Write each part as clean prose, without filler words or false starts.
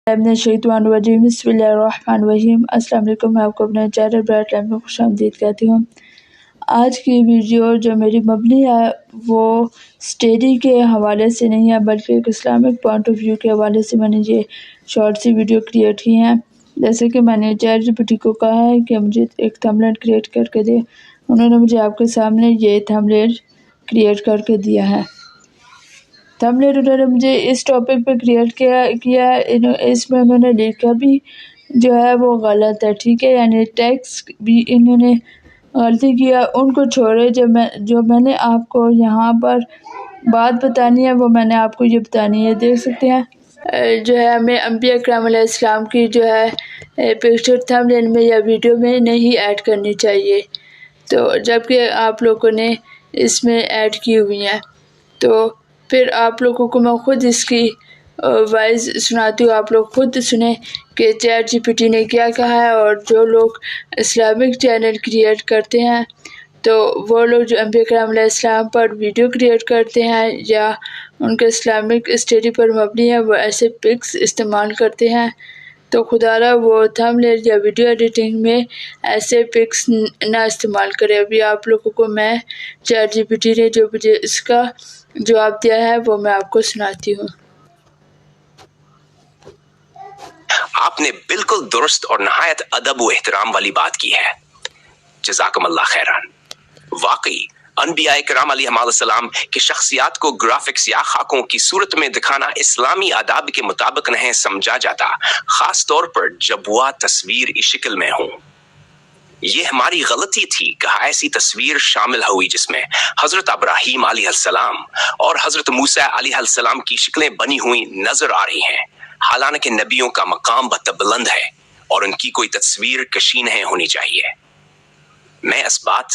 बिस्मिल्लाहिर्रहमानिर्रहीम। अस्सलाम वालेकुम। मैं आपको अपने चैनल ब्राइट लाइफ में खुशामदीद कहती हूँ। आज की वीडियो जो मेरी मबनी है वो स्टडी के हवाले से नहीं है, बल्कि एक इस्लामिक पॉइंट ऑफ व्यू के हवाले से मैंने ये शॉर्ट सी वीडियो क्रिएट की है। जैसे कि मैंने ChatGPT को कहा है कि मुझे एक थंबनेल क्रिएट करके दे, उन्होंने मुझे आपके सामने ये थंबनेल क्रिएट करके दिया है। थंबनेल उन्होंने मुझे इस टॉपिक पे क्रिएट किया है, इसमें उन्होंने लिखा भी जो है वो गलत है, ठीक है, यानी टेक्स्ट भी इन्होंने गलती किया। उनको छोड़े, जो मैंने आपको यहाँ पर बात बतानी है वो मैंने आपको ये बतानी है। देख सकते हैं जो है हमें अंबिया इकराम अलैहिस्सलाम की जो है पिक्चर थंबनेल में या वीडियो में नहीं ऐड करनी चाहिए, तो जबकि आप लोगों ने इसमें ऐड की हुई हैं। तो फिर आप लोगों को मैं खुद इसकी वॉइस सुनाती हूँ, आप लोग खुद सुने कि ChatGPT ने क्या कहा है। और जो लोग इस्लामिक चैनल क्रिएट करते हैं, तो वो लोग जो अंबिया इकराम अलैहिस्सलाम पर वीडियो क्रिएट करते हैं या उनके इस्लामिक स्टडी पर मबनी है, वो ऐसे पिक्स इस्तेमाल करते हैं, तो खुदारा वो थंबनेल या वीडियो एडिटिंग में ऐसे पिक्स ना इस्तेमाल करें। अभी आप लोगों को मैं ChatGPT ने जो मुझे इसका जवाब दिया है वो मैं आपको सुनाती हूँ। आपने बिल्कुल दुरुस्त और नहायत अदब व एहतराम वाली बात की है, जज़ाकमुल्लाह खैरान। वाकई अनबिया इकराम अलैहिस्सलाम की शख्सियात को ग्राफिक्स या खाकों की सूरत में दिखाना इस्लामी आदाब के मुताबिक नहीं समझा जाता, खास तौर पर जब वह तस्वीर इस शक्ल में हो। ये हमारी गलती थी कि ऐसी तस्वीर शामिल हुई जिसमें हजरत इब्राहीम अलैहिस्सलाम और हजरत मूसा अलैहिस्सलाम की शक्लें बनी हुई नजर आ रही हैं, हालांकि नबियों का मकाम बुलंद है और उनकी कोई तस्वीर कशी नहीं होनी चाहिए। मैं इस बात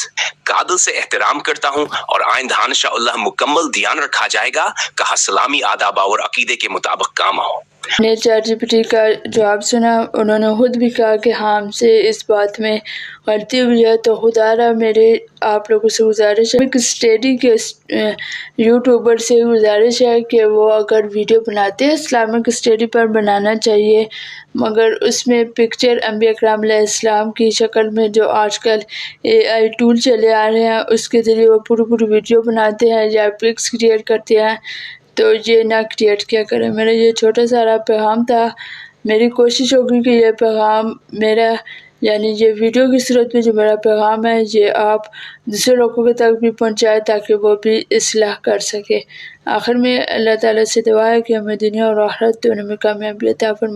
का दिल से एहतराम करता हूँ और आइंदा इंशाअल्लाह मुकम्मल ध्यान रखा जाएगा कि इस्लामी आदाब और अकीदे के मुताबिक काम हो। मैंने ChatGPT का जवाब सुना, उन्होंने खुद भी कहा कि हाँ हमसे इस बात में गलती हुई है। तो खुदारा मेरे आप लोगों से गुजारिश है, स्टडी के यूट्यूबर से गुजारिश है कि वो अगर वीडियो बनाते हैं इस्लामिक स्टडी पर बनाना चाहिए, मगर उसमें पिक्चर अंबिया इकराम अलैहिस्सलाम की शक्ल में जो आजकल AI टूल चले आ रहे हैं उसके ज़रिए वो पूरी वीडियो बनाते हैं या पिक्स क्रिएट करते हैं, तो ये ना क्रिएट किया करें। मेरा ये छोटा सा पैगाम था। मेरी कोशिश होगी कि ये पैगाम मेरा यानी ये वीडियो की सूरत में जो मेरा पैगाम है ये आप दूसरे लोगों के तक भी पहुंचाए ताकि वो भी इस्लाह कर सके। आखिर में अल्लाह ताला से दुआ है कि हमें दुनिया और आखिरत दोनों में कामयाबी अता फरमाए।